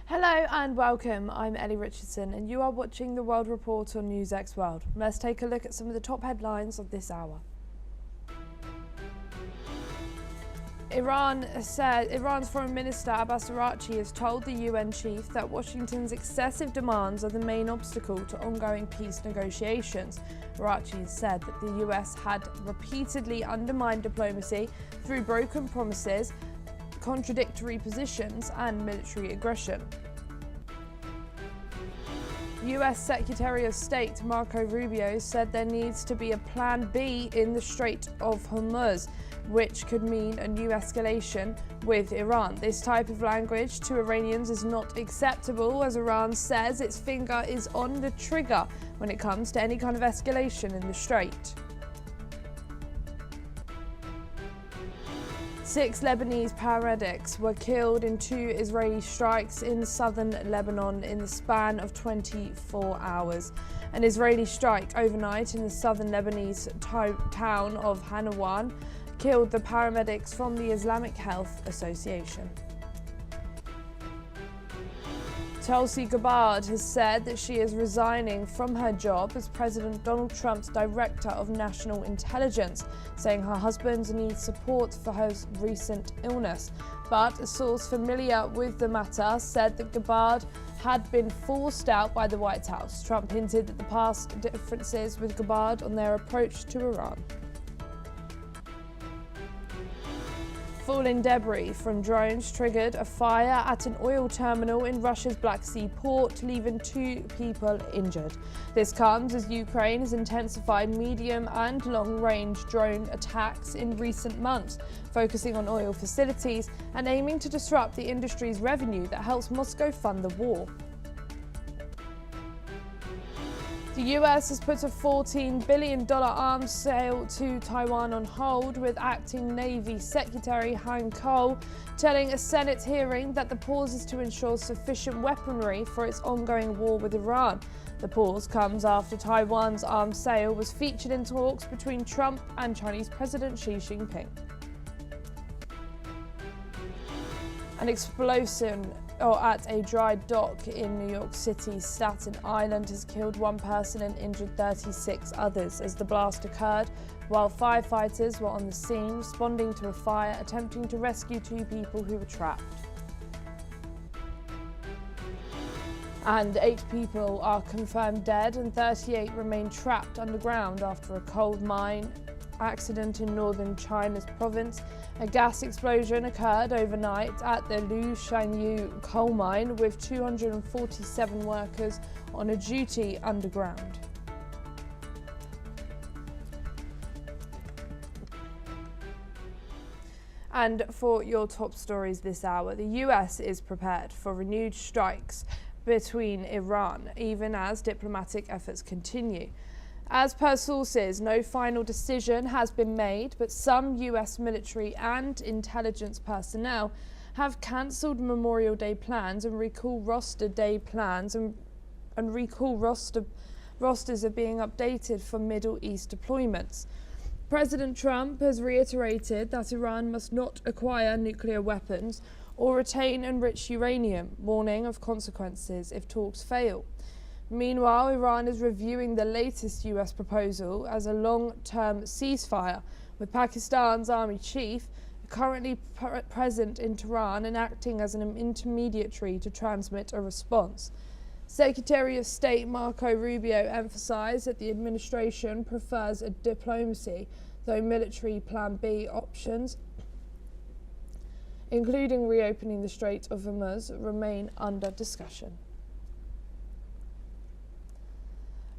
Hello and welcome, I'm Ellie Richardson and you are watching the World Report on NewsX World. Let's take a look at some of the top headlines of this hour. Iran's Foreign Minister Abbas Araghchi has told the UN chief that Washington's excessive demands are the main obstacle to ongoing peace negotiations. Araghchi said that the US had repeatedly undermined diplomacy through broken promises, contradictory positions and military aggression. US Secretary of State Marco Rubio said there needs to be a Plan B in the Strait of Hormuz, which could mean a new escalation with Iran. This type of language to Iranians is not acceptable, as Iran says its finger is on the trigger when it comes to any kind of escalation in the strait. 6 Lebanese paramedics were killed in 2 Israeli strikes in southern Lebanon in the span of 24 hours. An Israeli strike overnight in the southern Lebanese town of Hanawan killed the paramedics from the Islamic Health Association. Tulsi Gabbard has said that she is resigning from her job as President Donald Trump's Director of National Intelligence, saying her husband needs support for her recent illness. But a source familiar with the matter said that Gabbard had been forced out by the White House. Trump hinted at the past differences with Gabbard on their approach to Iran. Falling debris from drones triggered a fire at an oil terminal in Russia's Black Sea port, leaving 2 people injured. This comes as Ukraine has intensified medium and long-range drone attacks in recent months, focusing on oil facilities and aiming to disrupt the industry's revenue that helps Moscow fund the war. The US has put a $14 billion arms sale to Taiwan on hold, with Acting Navy Secretary Han Cole telling a Senate hearing that the pause is to ensure sufficient weaponry for its ongoing war with Iran. The pause comes after Taiwan's arms sale was featured in talks between Trump and Chinese President Xi Jinping. An explosion at a dry dock in New York City's Staten Island has killed 1 person and injured 36 others as the blast occurred while firefighters were on the scene responding to a fire, attempting to rescue 2 people who were trapped. And 8 people are confirmed dead and 38 remain trapped underground after a coal mine accident in northern China's province. A gas explosion occurred overnight at the Lu Shanyu coal mine, with 247 workers on a duty underground. And for your top stories this hour, the US is prepared for renewed strikes between Iran, even as diplomatic efforts continue. As per sources, no final decision has been made, but some US military and intelligence personnel have cancelled Memorial Day plans and recall roster day plans and recall rosters are being updated for Middle East deployments. President Trump has reiterated that Iran must not acquire nuclear weapons or retain enriched uranium, warning of consequences if talks fail. Meanwhile, Iran is reviewing the latest US proposal as a long-term ceasefire, with Pakistan's army chief currently present in Tehran and acting as an intermediary to transmit a response. Secretary of State Marco Rubio emphasized that the administration prefers a diplomacy, though military Plan B options, including reopening the Strait of Hormuz, remain under discussion.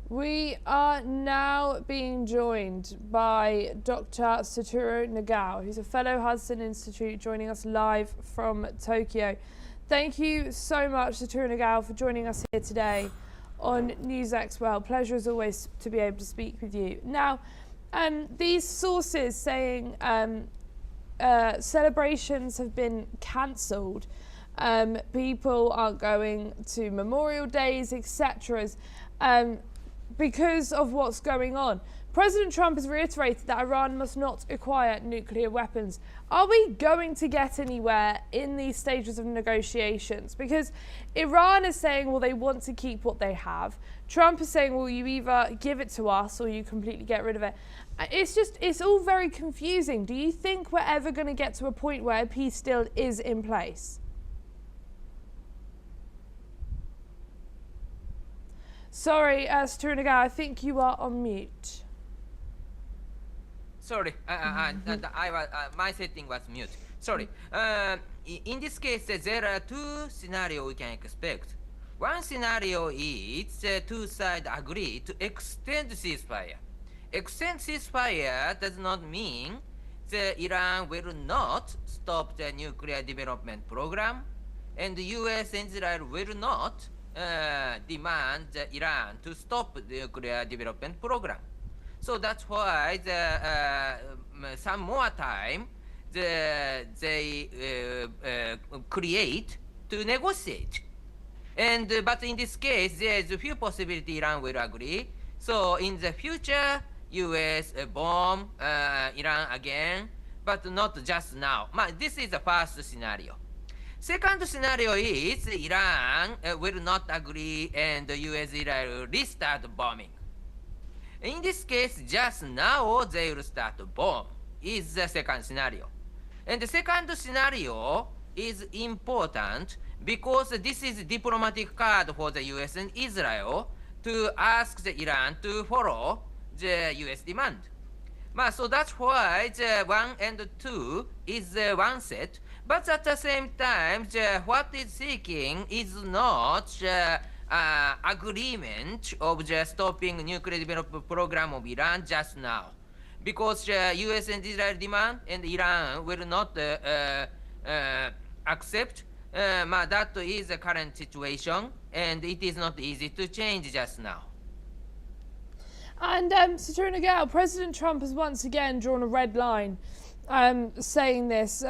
We are now being joined by Dr. Satoru Nagao, who's a fellow Hudson Institute, joining us live from Tokyo. Thank you so much, Satoru Nagao, for joining us here today on NewsX World. Pleasure as always to be able to speak with you. Now, these sources saying celebrations have been cancelled, people are going to Memorial Days, etc. Because of what's going on. President Trump has reiterated that Iran must not acquire nuclear weapons. Are we going to get anywhere in these stages of negotiations? Because Iran is saying, well, they want to keep what they have. Trump is saying, well, you either give it to us or you completely get rid of it. It's all very confusing. Do you think we're ever going to get to a point where a peace deal is in place? Sorry, Strunagar, I think you are on mute. Sorry, my setting was mute. Sorry. In this case, there are two scenarios we can expect. One scenario is two sides agree to extend ceasefire. Extend ceasefire does not mean that Iran will not stop the nuclear development program, and the US and Israel will not demand Iran to stop the nuclear development program. So that's why some more time they create to negotiate. And but in this case, there is a few possibility Iran will agree. So in the future, US bomb Iran again, but not just now. This is the first scenario. Second scenario is Iran will not agree and the US Israel restart bombing. In this case, just now they will start bomb is the second scenario. And the second scenario is important because this is diplomatic card for the US and Israel to ask the Iran to follow the US demand. So that's why the 1 and 2 is one set, but at the same time, what is seeking is not agreement of the stopping nuclear development program of Iran just now. Because US and Israel demand and Iran will not accept, that is the current situation and it is not easy to change just now. And Saturna, President Trump has once again drawn a red line saying this,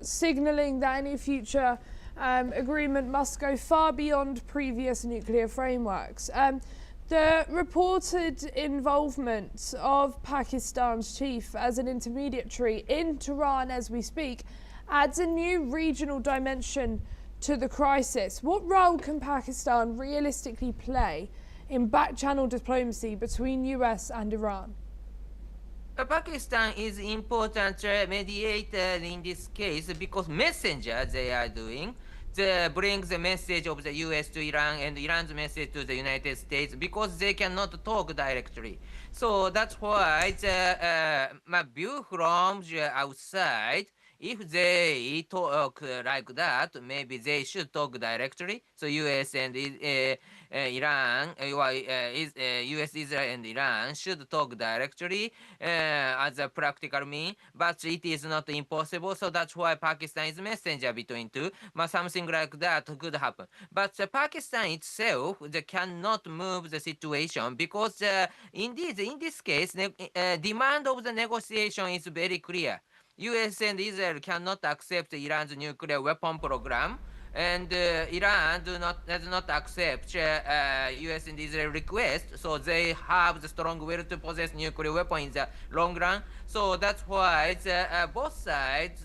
signalling that any future agreement must go far beyond previous nuclear frameworks. The reported involvement of Pakistan's chief as an intermediary in Tehran as we speak adds a new regional dimension to the crisis. What role can Pakistan realistically play in back-channel diplomacy between US and Iran? Pakistan is important mediator in this case because messenger they are doing brings the message of the US to Iran and Iran's message to the United States because they cannot talk directly. So that's why my view from the outside, if they talk like that, maybe they should talk directly. So US and Iran, US, Israel, and Iran should talk directly as a practical mean, but it is not impossible. So that's why Pakistan is messenger between two. Something like that could happen. But Pakistan itself they cannot move the situation because indeed, in this case, demand of the negotiation is very clear. US and Israel cannot accept Iran's nuclear weapon program, and Iran does not accept US and Israel request, so they have the strong will to possess nuclear weapon in the long run. So that's why both sides,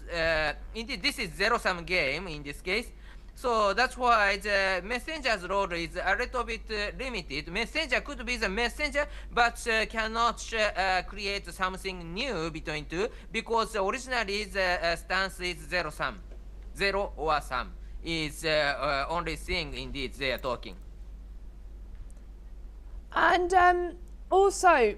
indeed this is zero-sum game in this case. So that's why the messenger's role is a little bit limited. Messenger could be the messenger, but cannot create something new between two because originally the stance is zero-sum. Zero or sum is only thing indeed they are talking. And also,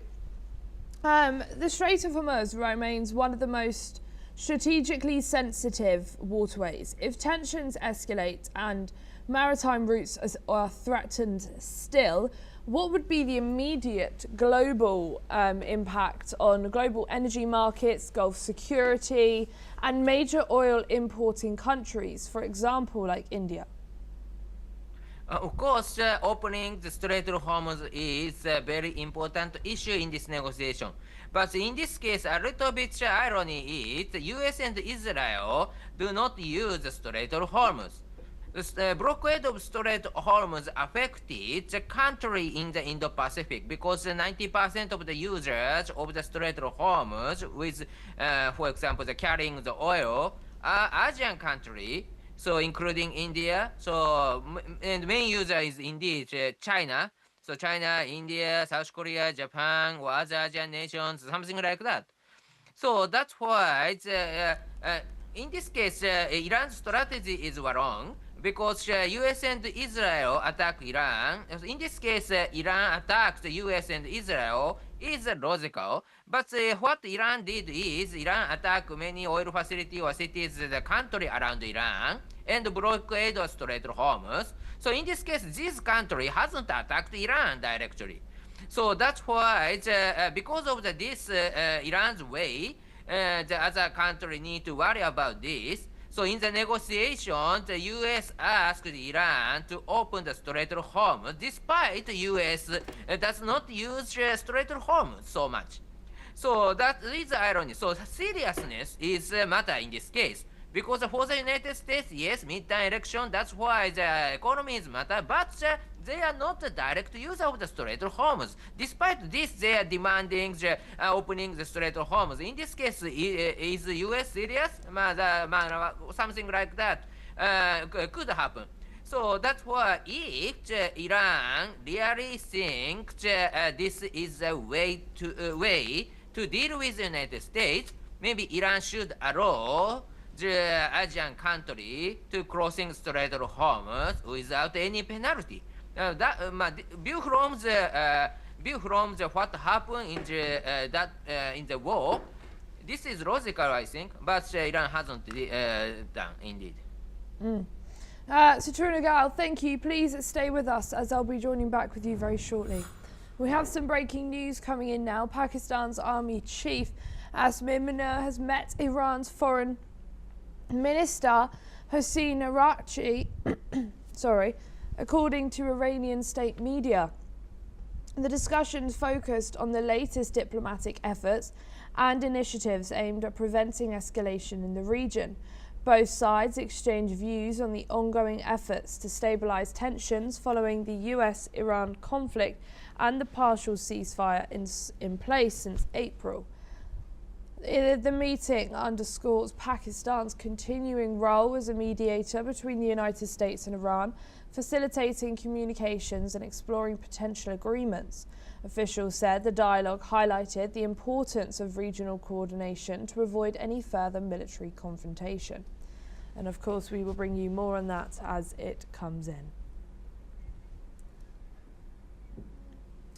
the Strait of Hormuz remains one of the most strategically sensitive waterways. If tensions escalate and maritime routes are threatened still, what would be the immediate global impact on global energy markets, Gulf security, and major oil importing countries, for example, like India? Of course, opening the Strait of Hormuz is a very important issue in this negotiation. But in this case, a little bit irony is the US and Israel do not use the Strait of Hormuz. The blockade of Strait Hormuz affected the country in the Indo-Pacific because 90% of the users of the Strait of Hormuz, with, for example, the carrying the oil, are Asian country, so including India. So and main user is indeed China. So China, India, South Korea, Japan, or other Asian nations, something like that. So that's why in this case, Iran's strategy is wrong because US and Israel attack Iran. In this case, Iran attacks the US and Israel is logical. But what Iran did is Iran attacked many oil facilities or cities, the country around Iran, and blockade the Strait of Hormuz. So in this case, this country hasn't attacked Iran directly. So that's why, because of this Iran's way, the other country need to worry about this. So in the negotiation, the U.S. asked Iran to open the Strait of Hormuz, despite the U.S. Does not use Strait of Hormuz so much. So that is the irony. So seriousness is a matter in this case. Because for the United States, yes, midterm election, that's why the economy is matter, but they are not the direct user of the Strait of Hormuz. Despite this, they are demanding opening the Strait of Hormuz. In this case, is the US serious? Something like that could happen. So that's why if Iran really thinks this is a way to deal with the United States, maybe Iran should allow the Asian country to crossing Strait of Hormuz without any penalty. View from the what happened in the war, this is logical, I think, but Iran hasn't done indeed. Saturna Gal, thank you. Please stay with us as I'll be joining back with you very shortly. We have some breaking news coming in now. Pakistan's army chief Asmir Munir has met Iran's foreign Minister Hossein Araghchi, according to Iranian state media. The discussions focused on the latest diplomatic efforts and initiatives aimed at preventing escalation in the region. Both sides exchanged views on the ongoing efforts to stabilize tensions following the US-Iran conflict and the partial ceasefire in place since April. The meeting underscores Pakistan's continuing role as a mediator between the United States and Iran, facilitating communications and exploring potential agreements. Officials said the dialogue highlighted the importance of regional coordination to avoid any further military confrontation. And of course, we will bring you more on that as it comes in.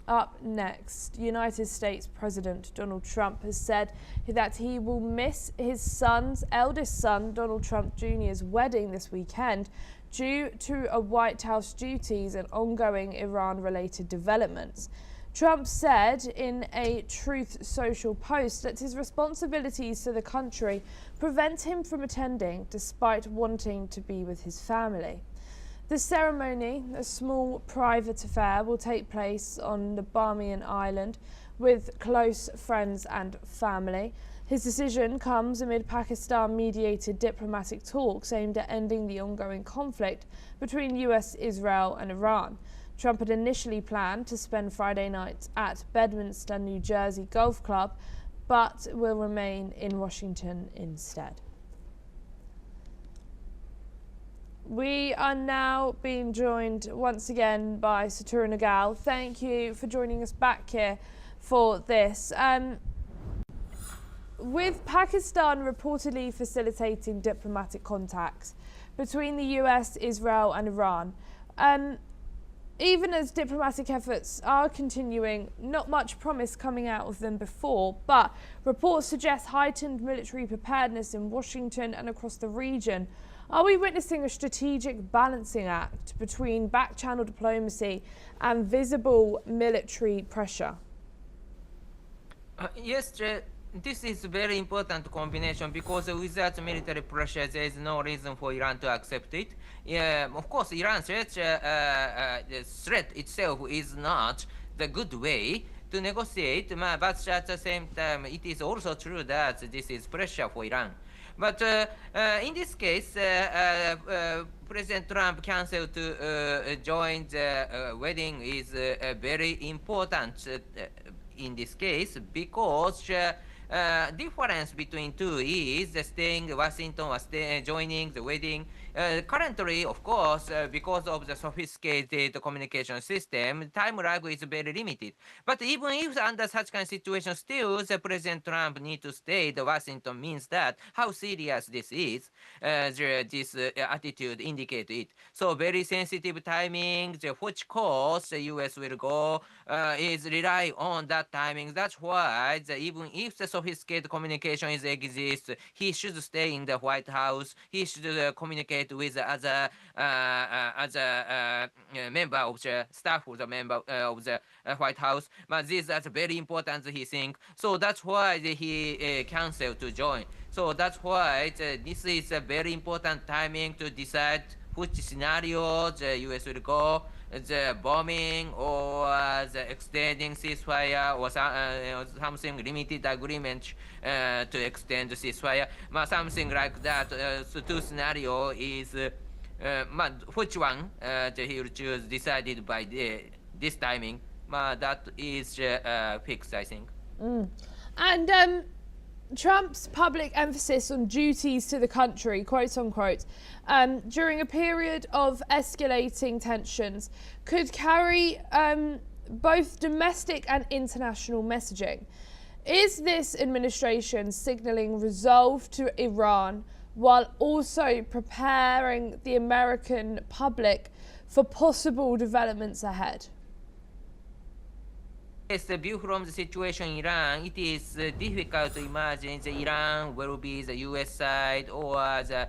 Up next, United States President Donald Trump has said that he will miss his eldest son, Donald Trump Jr.'s wedding this weekend due to White House duties and ongoing Iran-related developments. Trump said in a Truth Social post that his responsibilities to the country prevent him from attending despite wanting to be with his family. The ceremony, a small private affair, will take place on the Bahamian island with close friends and family. His decision comes amid Pakistan-mediated diplomatic talks aimed at ending the ongoing conflict between US, Israel and Iran. Trump had initially planned to spend Friday night at Bedminster, New Jersey Golf Club, but will remain in Washington instead. We are now being joined once again by Saturna Gal. Thank you for joining us back here for this. With Pakistan reportedly facilitating diplomatic contacts between the US, Israel and Iran, even as diplomatic efforts are continuing, not much promise coming out of them before, but reports suggest heightened military preparedness in Washington and across the region. Are we witnessing a strategic balancing act between back-channel diplomacy and visible military pressure? Yes, this is a very important combination because without military pressure, there is no reason for Iran to accept it. Of course, Iran's the threat itself is not the good way to negotiate, but at the same time, it is also true that this is pressure for Iran. But in this case, President Trump canceled to join the wedding is very important in this case because difference between two is staying Washington or joining the wedding. Currently, of course, because of the sophisticated communication system, time lag is very limited. But even if under such kind of situation, still the President Trump need to stay the Washington means that how serious this is. This attitude indicate it. So very sensitive timing, which course the U.S. will go is rely on that timing. That's why even if the sophisticated communication is exists, he should stay in the White House. He should communicate with other member of the staff of the member of the White House. But this is very important, he think. So that's why he canceled to join. So that's why this is a very important timing to decide which scenario the U.S. will go, the bombing or the extending ceasefire or something limited agreement to extend the ceasefire. Something like that. So two scenario is which one he will choose decided by this timing. That is fixed, I think. And Trump's public emphasis on duties to the country, quote unquote, during a period of escalating tensions could carry both domestic and international messaging. Is this administration signalling resolve to Iran while also preparing the American public for possible developments ahead? Yes, the view from the situation in Iran, it is difficult to imagine the Iran will be the US side or the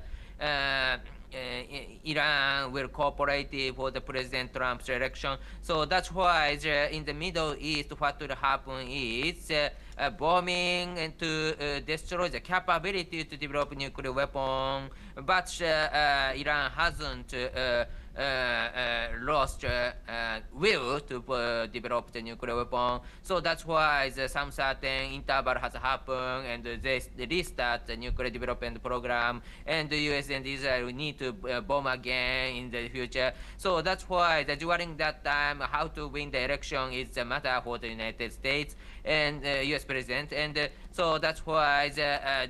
Iran will cooperate for the President Trump's election. So that's why in the Middle East, what will happen is bombing and to destroy the capability to develop nuclear weapon. But Iran hasn't lost will to develop the nuclear weapon. So that's why some certain interval has happened and they restart the nuclear development program, and the US and Israel need to bomb again in the future. So that's why during that time, how to win the election is a matter for the United States and US president. And so that's why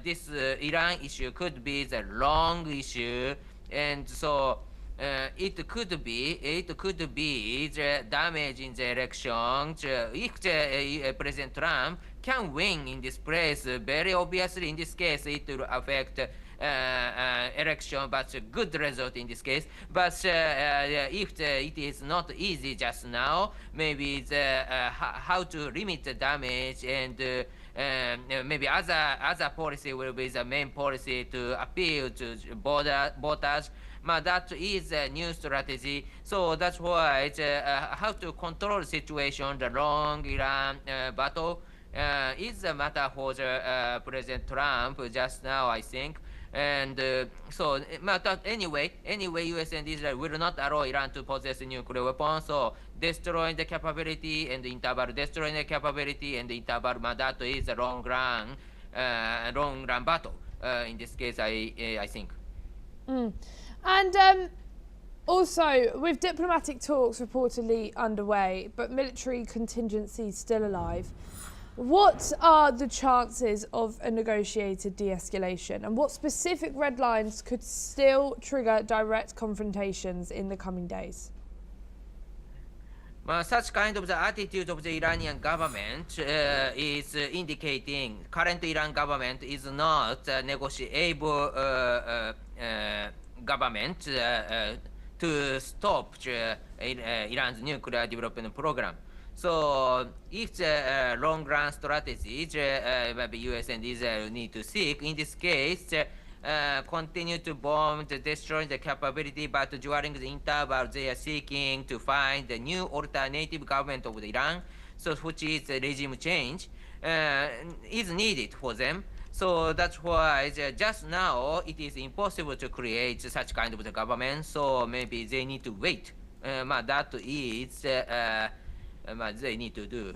this Iran issue could be the long issue. And so it could be the damage in the election if the President Trump can win in this place. Very obviously, in this case, it will affect election, but a good result in this case. But if it is not easy just now, maybe how to limit the damage and maybe other policy will be the main policy to appeal to voters. That is a new strategy. So that's why how to control the situation, the long Iran battle is a matter for the President Trump just now, I think. And so, anyway, US and Israel will not allow Iran to possess a nuclear weapon. So destroying the capability and the interval, destroying the capability and the interval, that is a long run battle. In this case, I think. And also, with diplomatic talks reportedly underway, but military contingency still alive, what are the chances of a negotiated de-escalation, and what specific red lines could still trigger direct confrontations in the coming days? Such kind of the attitude of the Iranian government is indicating current Iran government is not negotiable government to stop Iran's nuclear development program. So if the long-run strategy maybe US and Israel need to seek, in this case, continue to bomb, to destroy the capability, but during the interval they are seeking to find a new alternative government of Iran, so which is a regime change, is needed for them. So that's why just now it is impossible to create such kind of the government, so maybe they need to wait. That is they need to do.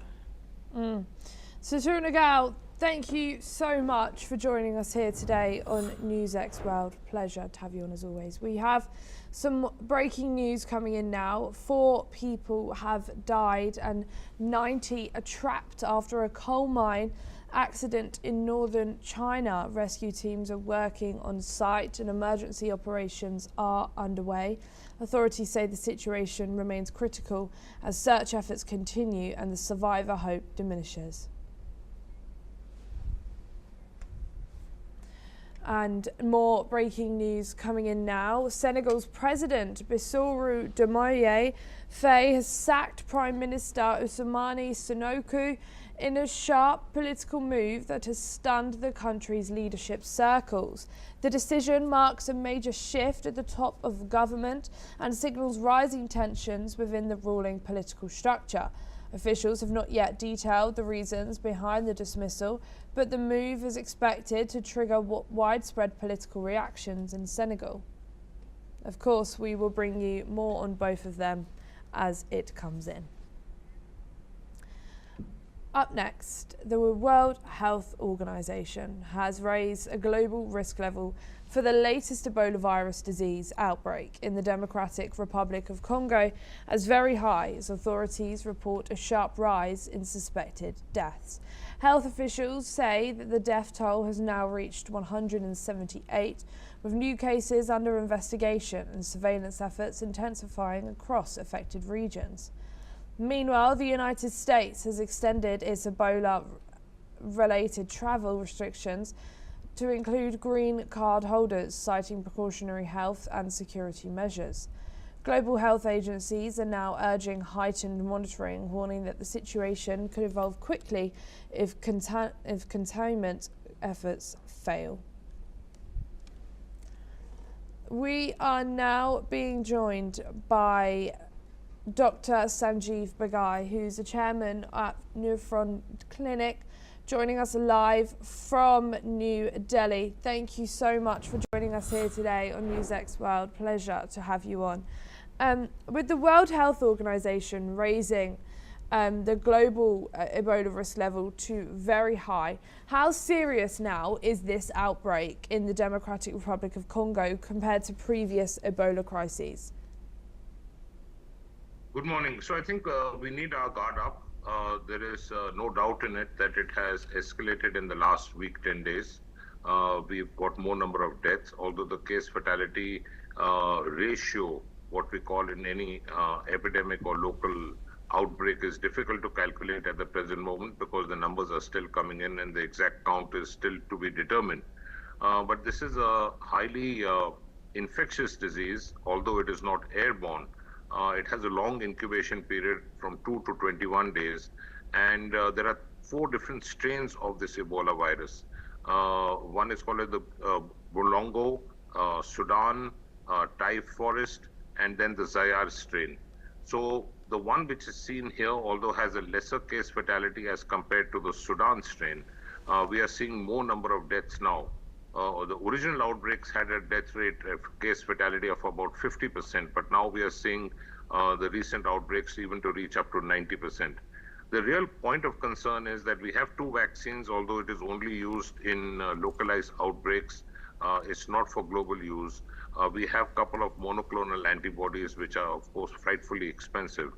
So Nagal, Thank you so much for joining us here today on NewsX World. Pleasure to have you on as always. We have some breaking news coming in now. 4 people have died and 90 are trapped after a coal mine accident in northern China. Rescue teams are working on site and emergency operations are underway. Authorities say the situation remains critical as search efforts continue and the survivor hope diminishes. And more breaking news coming in now. Senegal's President Bassirou Diomaye Faye has sacked Prime Minister Ousmane Sonko in a sharp political move that has stunned the country's leadership circles. The decision marks a major shift at the top of government and signals rising tensions within the ruling political structure. Officials have not yet detailed the reasons behind the dismissal, but the move is expected to trigger widespread political reactions in Senegal. Of course, we will bring you more on both of them as it comes in. Up next, the World Health Organization has raised a global risk level for the latest Ebola virus disease outbreak in the Democratic Republic of Congo as very high as authorities report a sharp rise in suspected deaths. Health officials say that the death toll has now reached 178, with new cases under investigation and surveillance efforts intensifying across affected regions. Meanwhile, the United States has extended its Ebola-related travel restrictions to include green card holders, citing precautionary health and security measures. Global health agencies are now urging heightened monitoring, warning that the situation could evolve quickly if containment efforts fail. We are now being joined by Dr. Sanjeev Bagai, who's a chairman at Nephron Clinic, joining us live from New Delhi. Thank you so much for joining us here today on NewsX World. Pleasure to have you on. With the World Health Organization raising the global Ebola risk level to very high, how serious now is this outbreak in the Democratic Republic of Congo compared to previous Ebola crises? Good morning. So I think we need our guard up. There is no doubt in it that it has escalated in the last week, 10 days. We've got more number of deaths, although the case fatality ratio, what we call in any epidemic or local outbreak, is difficult to calculate at the present moment because the numbers are still coming in and the exact count is still to be determined. But this is a highly infectious disease, although it is not airborne. It has a long incubation period from 2 to 21 days, and there are 4 different strains of this Ebola virus. One is called the Bolongo, Sudan, Thai forest, and then the Zaire strain. So the one which is seen here, although has a lesser case fatality as compared to the Sudan strain, we are seeing more number of deaths now. The original outbreaks had a death rate, case fatality of about 50%, but now we are seeing the recent outbreaks even to reach up to 90%. The real point of concern is that we have 2 vaccines, although it is only used in localized outbreaks. It's not for global use. We have a couple of monoclonal antibodies, which are, of course, frightfully expensive.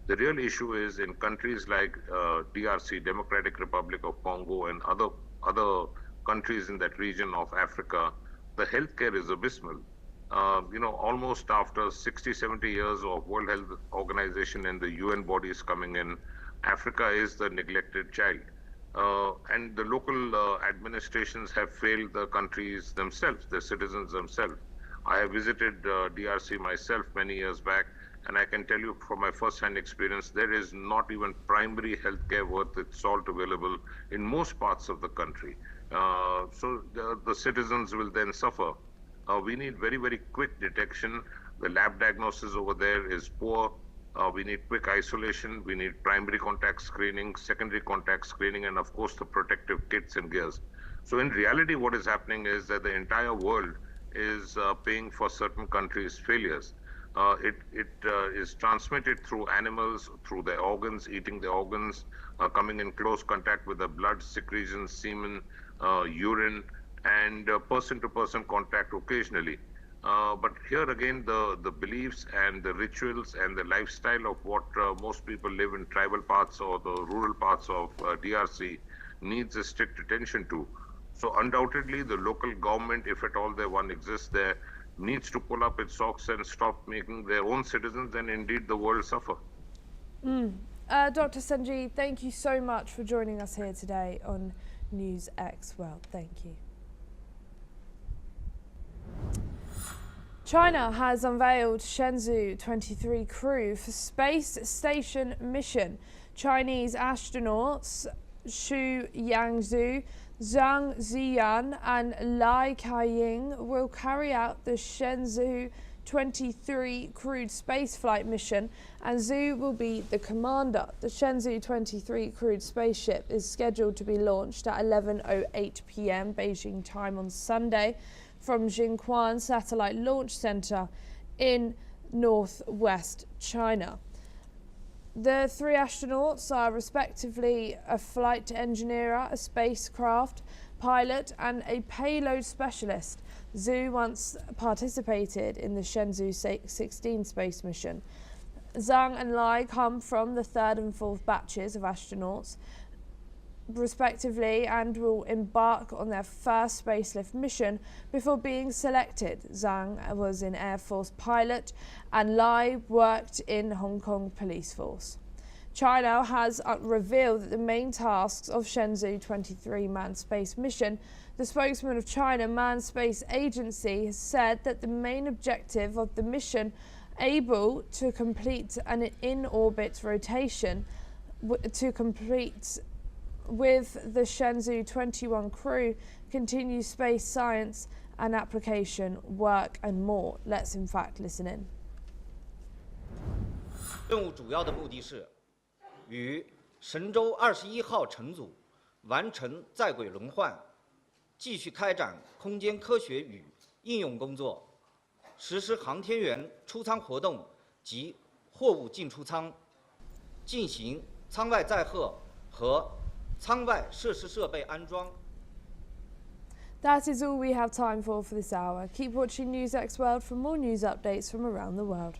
The real issue is in countries like DRC, Democratic Republic of Congo, and other countries in that region of Africa, the healthcare is abysmal. Almost after 60, 70 years of World Health Organization and the UN bodies coming in, Africa is the neglected child. And the local administrations have failed the countries themselves, the citizens themselves. I have visited DRC myself many years back, and I can tell you from my first-hand experience, there is not even primary healthcare worth its salt available in most parts of the country. So the citizens will then suffer. We need very, very quick detection. The lab diagnosis over there is poor. We need quick isolation. We need primary contact screening, secondary contact screening, and of course the protective kits and gears. So in reality, what is happening is that the entire world is paying for certain countries' failures. It is transmitted through animals, through their organs, eating the organs, coming in close contact with the blood, secretions, semen, urine, and person-to-person contact occasionally. But here again, the beliefs and the rituals and the lifestyle of what most people live in tribal parts or the rural parts of DRC needs a strict attention to. So undoubtedly, the local government, if at all there one exists there, needs to pull up its socks and stop making their own citizens and indeed the world suffer. Dr. Sanjeev, thank you so much for joining us here today on NewsX World. Thank you. China has unveiled Shenzhou 23 crew for space station mission. Chinese astronauts Xu Yangzhu, Zhang Ziyan and Lai Kaiying will carry out the Shenzhou 23 crewed spaceflight mission, and Zhu will be the commander. The Shenzhou 23 crewed spaceship is scheduled to be launched at 11:08 p.m. Beijing time on Sunday from Jinquan Satellite Launch Center in northwest China. The three astronauts are respectively a flight engineer, a spacecraft pilot and a payload specialist. Zhu once participated in the Shenzhou 16 space mission. Zhang and Lai come from the third and fourth batches of astronauts respectively and will embark on their first spacelift mission before being selected. Zhang was an Air Force pilot and Lai worked in Hong Kong Police Force. China has revealed that the main tasks of Shenzhou 23 manned space mission. The spokesman of China Manned Space Agency has said that the main objective of the mission able to complete an in-orbit rotation to complete with the Shenzhou 21 crew, continue space science and application work and more. Let's in fact listen in. 任务主要的目的是与神舟21号乘组完成在轨轮换，继续开展空间科学与应用工作，实施航天员出舱活动及货物进出舱，进行舱外载荷和舱外设施设备安装。 That is all we have time for this hour. Keep watching NewsX World for more news updates from around the world.